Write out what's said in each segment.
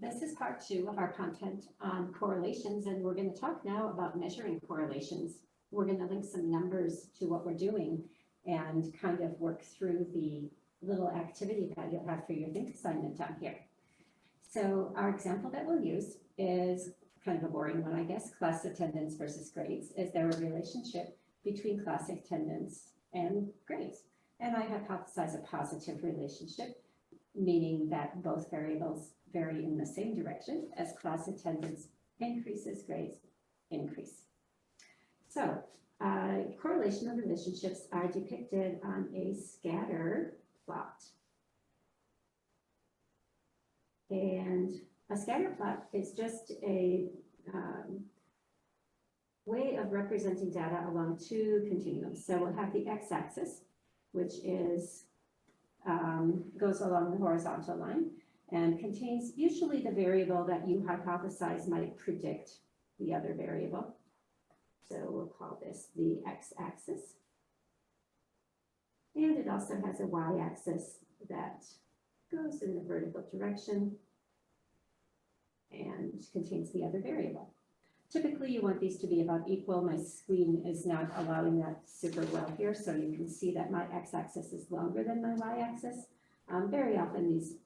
This is part 2 of our content on correlations, and we're going to talk now about measuring correlations. We're going to link some numbers to what we're doing and kind of work through the little activity that you'll have for your think assignment down here. So our example that we'll use is kind of a boring one, I guess. Class attendance versus grades. Is there a relationship between class attendance and grades? And I hypothesize a positive relationship, meaning that both variables vary in the same direction. As class attendance increases, grades increase. So correlational relationships are depicted on a scatter plot. And a scatter plot is just a way of representing data along two continuums. So we'll have the x-axis, which is goes along the horizontal line and contains usually the variable that you hypothesize might predict the other variable. So we'll call this the x-axis. And it also has a y-axis that goes in the vertical direction and contains the other variable. Typically, you want these to be about equal. My screen is not allowing that super well here, so you can see that my x-axis is longer than my y-axis. Very often these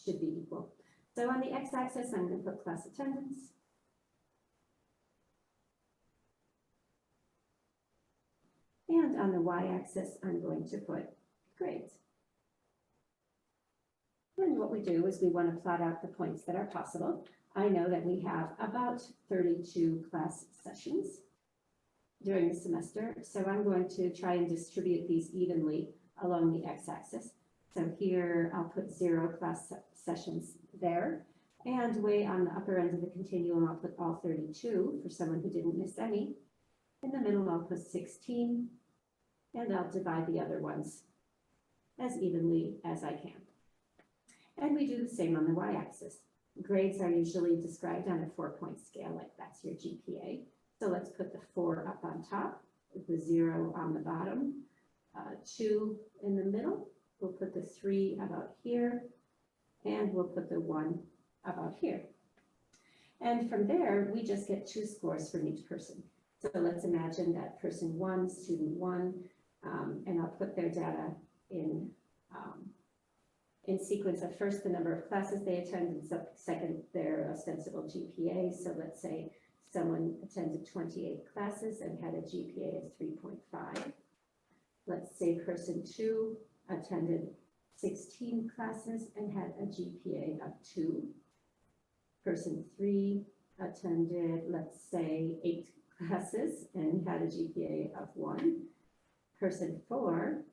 should be equal. So on the x-axis, I'm going to put class attendance. And on the y-axis, I'm going to put grades. And what we do is we want to plot out the points that are possible. I know that we have about 32 class sessions during the semester, so I'm going to try and distribute these evenly along the x-axis. So here I'll put 0 class sessions there, and way on the upper end of the continuum I'll put all 32 for someone who didn't miss any. In the middle I'll put 16, and I'll divide the other ones as evenly as I can. And we do the same on the y-axis. Grades are usually described on a 4-point scale, like that's your GPA. So let's put the 4 up on top, the 0 on the bottom, 2 in the middle. We'll put the 3 about here, and we'll put the 1 about here. And from there, we just get 2 scores from each person. So let's imagine that person 1, student 1, and I'll put their data in sequence of first the number of classes they attend, and second their ostensible GPA. So let's say someone attended 28 classes and had a GPA of 3.5. Let's say person 2 attended 16 classes and had a GPA of 2. Person 3 attended, let's say, 8 classes and had a GPA of 1. Person 4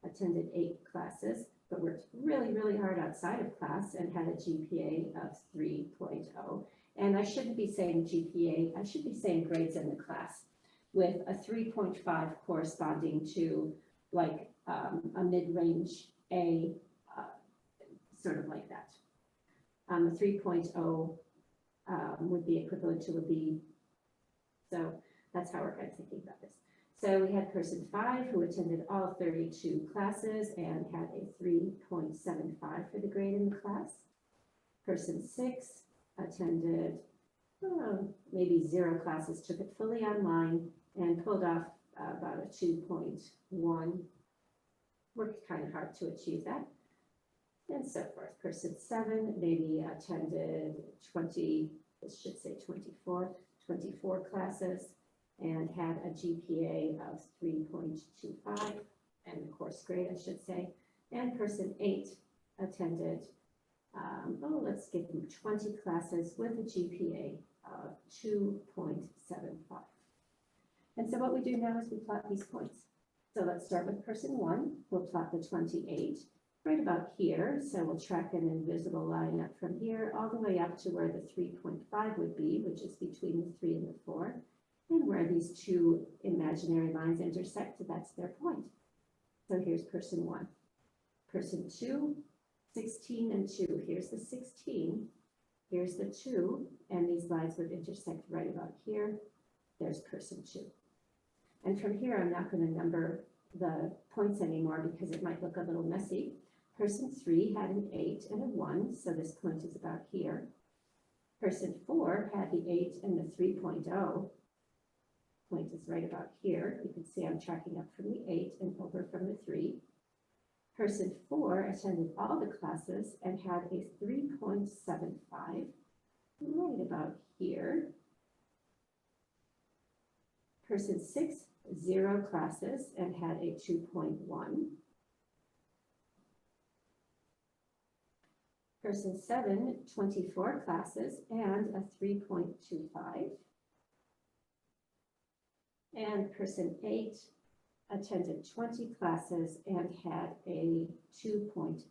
attended 8 classes, but worked really, really hard outside of class and had a GPA of 3.0. And I shouldn't be saying GPA, I should be saying grades in the class, with a 3.5 corresponding to like a mid-range A, sort of like that. A 3.0 would be equivalent to a B. So that's how we're kind of thinking about this. So we had person 5 who attended all 32 classes and had a 3.75 for the grade in the class. Person 6 attended maybe 0 classes, took it fully online, and pulled off about a 2.1. Worked kind of hard to achieve that, and so forth. Person 7 maybe attended 24 classes and had a GPA of 3.25, and the course grade, I should say. And person 8 attended, let's give them 20 classes with a GPA of 2.75. And so what we do now is we plot these points. So let's start with person 1. We'll plot the 28 right about here. So we'll track an invisible line up from here all the way up to where the 3.5 would be, which is between the 3 and the 4. And where these two imaginary lines intersect, that's their point. So here's person 1. Person 2, 16 and 2. Here's the 16. Here's the 2. And these lines would intersect right about here. There's person 2. And from here, I'm not going to number the points anymore because it might look a little messy. Person 3 had an 8 and a 1, so this point is about here. Person 4 had the 8 and the 3.0. Point is right about here. You can see I'm tracking up from the 8 and over from the 3. Person 4 attended all the classes and had a 3.75, right about here. Person 6, 0 classes and had a 2.1. Person 7, 24 classes and a 3.25. And person 8 attended 20 classes and had a 2.75.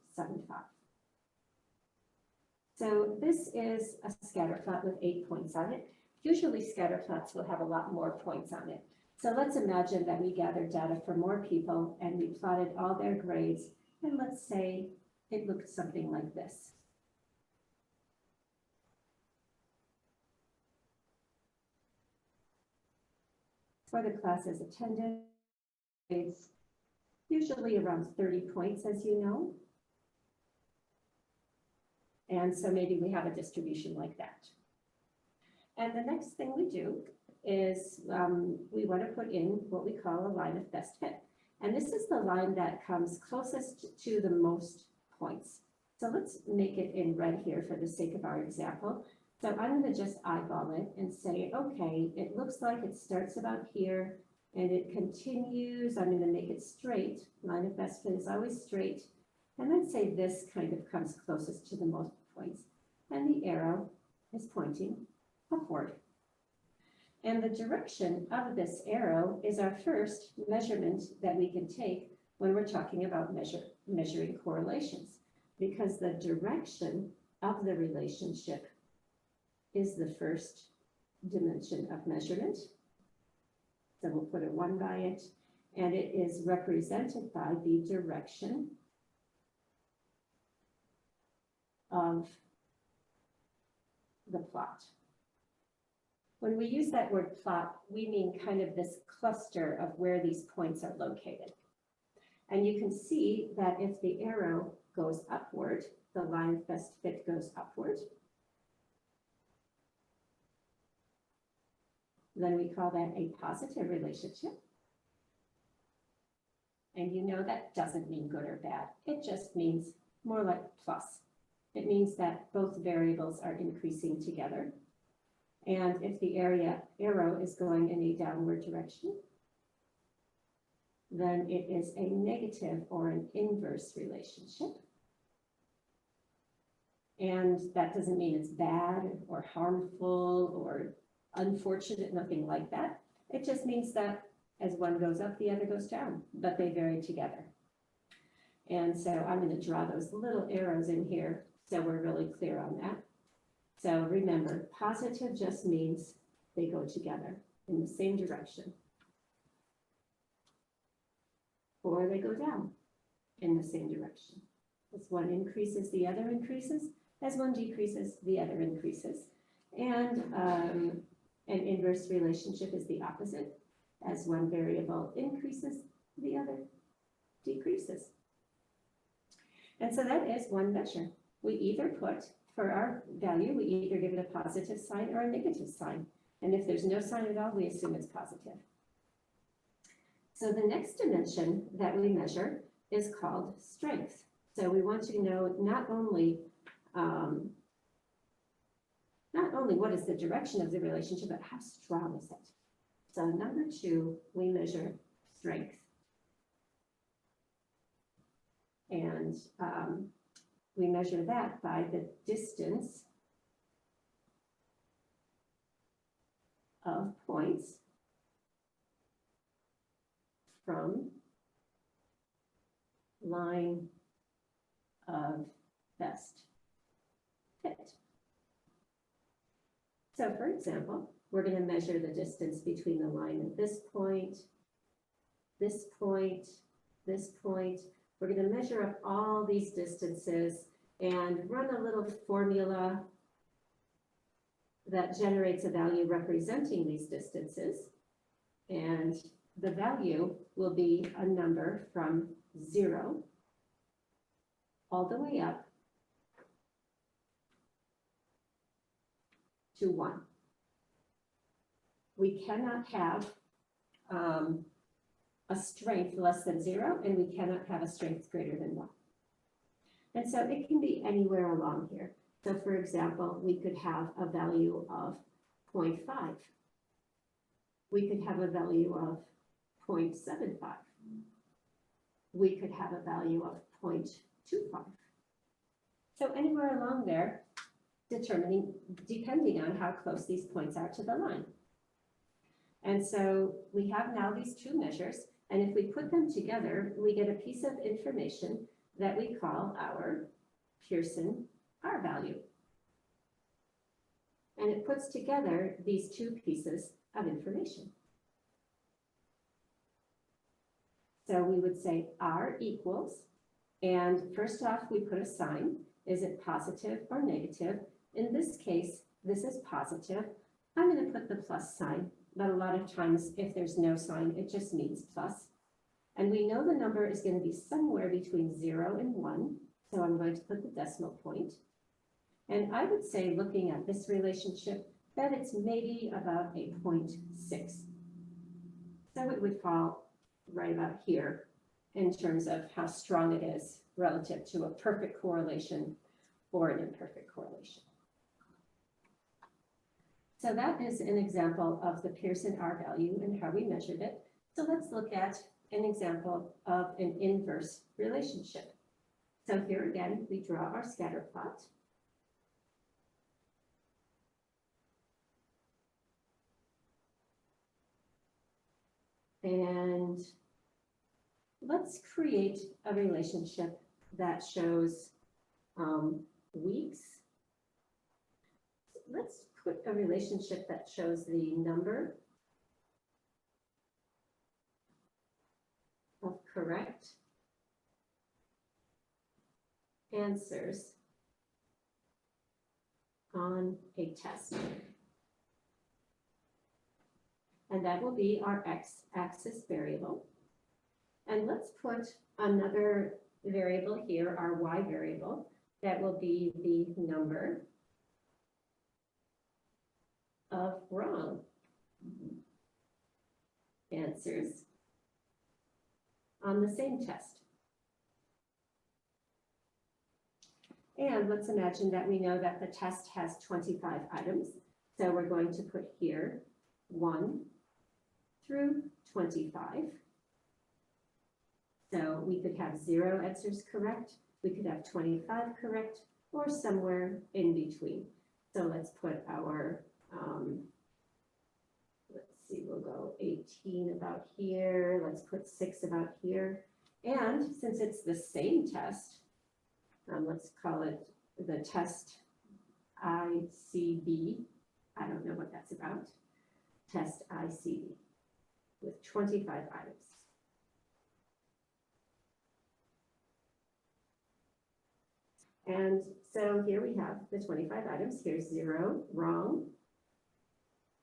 So this is a scatter plot with 8 points on it. Usually scatter plots will have a lot more points on it. So let's imagine that we gathered data from more people and we plotted all their grades, and let's say it looked something like this. For the classes attended, it's usually around 30 points, as you know. And so maybe we have a distribution like that. And the next thing we do is we want to put in what we call a line of best fit. And this is the line that comes closest to the most points. So let's make it in red here for the sake of our example. So I'm going to just eyeball it and say, okay, it looks like it starts about here and it continues. I'm going to make it straight. Line of best fit is always straight. And then say this kind of comes closest to the most points. And the arrow is pointing upward. And the direction of this arrow is our first measurement that we can take when we're talking about measuring correlations, because the direction of the relationship is the first dimension of measurement. So we'll put a 1 by it, and it is represented by the direction of the plot. When we use that word plot, we mean kind of this cluster of where these points are located. And you can see that if the arrow goes upward, the line of best fit goes upward. Then we call that a positive relationship. And you know that doesn't mean good or bad. It just means more like plus. It means that both variables are increasing together. And if the arrow is going in a downward direction, then it is a negative or an inverse relationship. And that doesn't mean it's bad or harmful or unfortunate, nothing like that. It just means that as one goes up, the other goes down, but they vary together. And so I'm going to draw those little arrows in here so we're really clear on that. So remember, positive just means they go together in the same direction. Or they go down in the same direction. As one increases, the other increases. As one decreases, the other increases. And an inverse relationship is the opposite. As one variable increases, the other decreases. And so that is one measure. We either put, for our value, we either give it a positive sign or a negative sign. And if there's no sign at all, we assume it's positive. So the next dimension that we measure is called strength. So we want to know not only what is the direction of the relationship, but how strong is it? So number 2, we measure strength. And we measure that by the distance of points from line of best fit. So for example, we're going to measure the distance between the line and this point, this point, this point. We're going to measure up all these distances and run a little formula that generates a value representing these distances. And the value will be a number from 0 all the way up to 1. We cannot have a strength less than 0, and we cannot have a strength greater than 1. And so it can be anywhere along here. So for example, we could have a value of 0.5. We could have a value of 0.75. We could have a value of 0.25. So anywhere along there, depending on how close these points are to the line. And so we have now these two measures, and if we put them together, we get a piece of information that we call our Pearson R value. And it puts together these two pieces of information. So we would say R equals, and first off, we put a sign. Is it positive or negative? In this case, this is positive. I'm going to put the plus sign, but a lot of times if there's no sign, it just means plus. And we know the number is going to be somewhere between 0 and 1, so I'm going to put the decimal point. And I would say, looking at this relationship, that it's maybe about a 0.6. So it would fall right about here in terms of how strong it is relative to a perfect correlation or an imperfect correlation. So that is an example of the Pearson R value and how we measured it. So let's look at an example of an inverse relationship. So here again, we draw our scatter plot. And let's create a relationship that shows weeks. Let's put a relationship that shows the number of correct answers on a test. And that will be our x-axis variable. And let's put another variable here, our y variable, that will be the number of wrong answers on the same test. And let's imagine that we know that the test has 25 items. So we're going to put here 1 through 25. So we could have 0 answers correct, we could have 25 correct, or somewhere in between. So let's put our, let's see, we'll go 18 about here, let's put 6 about here. And since it's the same test, let's call it the test ICB. I don't know what that's about. Test ICB with 25 items. And so here we have the 25 items. Here's 0, wrong.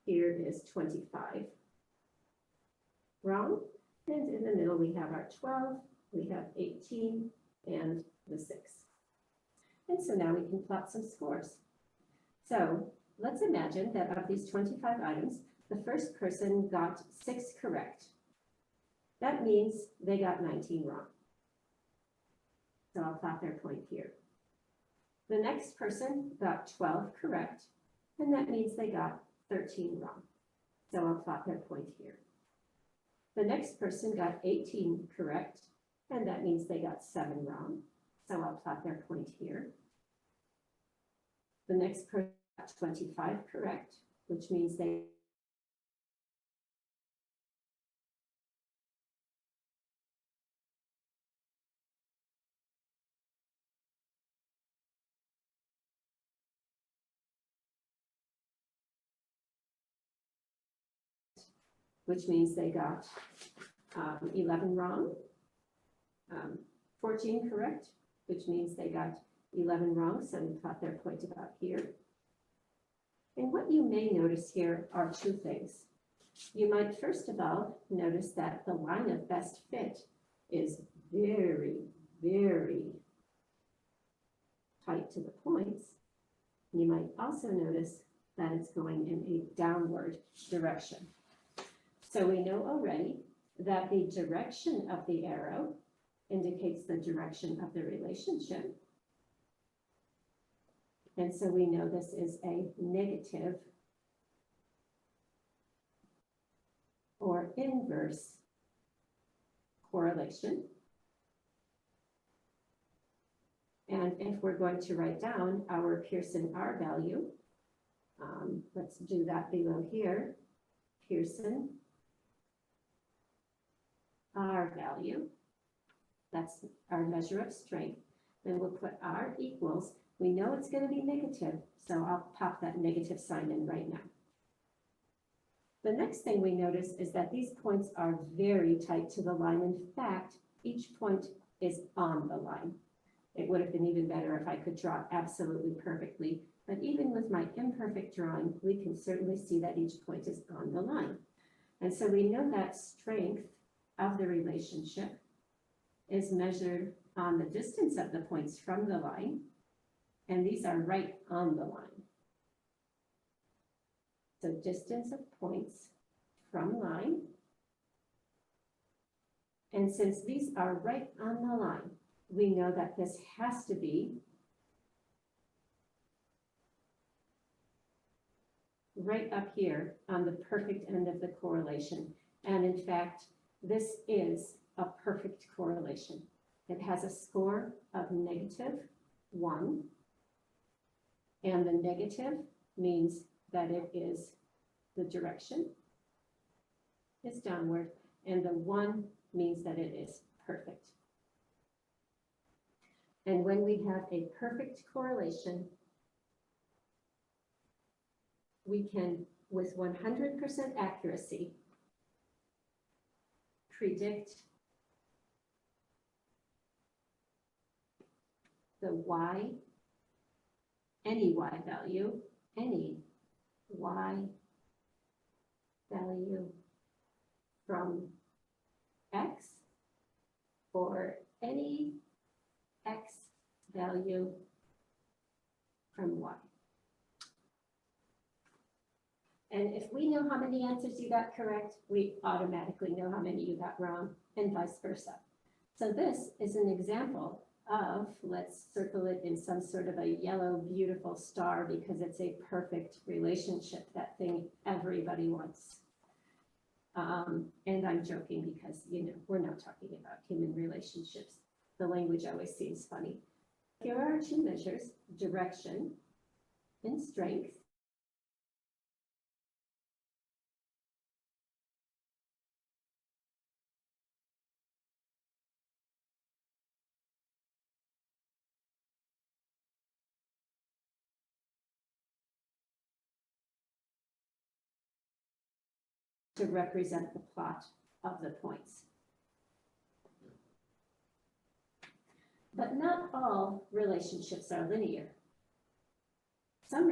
Here is 25, wrong. And in the middle, we have our 12, we have 18, and the 6. And so now we can plot some scores. So let's imagine that of these 25 items, the first person got 6 correct. That means they got 19 wrong. So I'll plot their point here. The next person got 12 correct, and that means they got 13 wrong. So I'll plot their point here. The next person got 18 correct, and that means they got 7 wrong. So I'll plot their point here. The next person got 25 correct, which means they got 11 wrong, 14 correct, which means they got 11 wrong, so we plot their point about here. And what you may notice here are 2 things. You might first of all notice that the line of best fit is very, very tight to the points, you might also notice that it's going in a downward direction. So we know already that the direction of the arrow indicates the direction of the relationship. And so we know this is a negative or inverse correlation. And if we're going to write down our Pearson R value, let's do that below here. Pearson R value, that's our measure of strength. Then we'll put R equals, we know it's going to be negative, so I'll pop that negative sign in right now. The next thing we notice is that these points are very tight to the line. In fact, each point is on the line. It would have been even better if I could draw absolutely perfectly, but even with my imperfect drawing, we can certainly see that each point is on the line. And so we know that strength of the relationship is measured on the distance of the points from the line, and these are right on the line. So distance of points from line, and since these are right on the line, we know that this has to be right up here on the perfect end of the correlation. And in fact, this is a perfect correlation. It has a score of -1, and the negative means that it is the direction is downward, and the 1 means that it is perfect. And when we have a perfect correlation, we can, with 100% accuracy, predict the y, any y value from x, or any x value from y. And if we know how many answers you got correct, we automatically know how many you got wrong, and vice versa. So this is an example of, let's circle it in some sort of a yellow, beautiful star, because it's a perfect relationship, that thing everybody wants. And I'm joking because, you know, we're not talking about human relationships. The language always seems funny. Here are our two measures, direction and strength. To represent the plot of the points. But not all relationships are linear. Some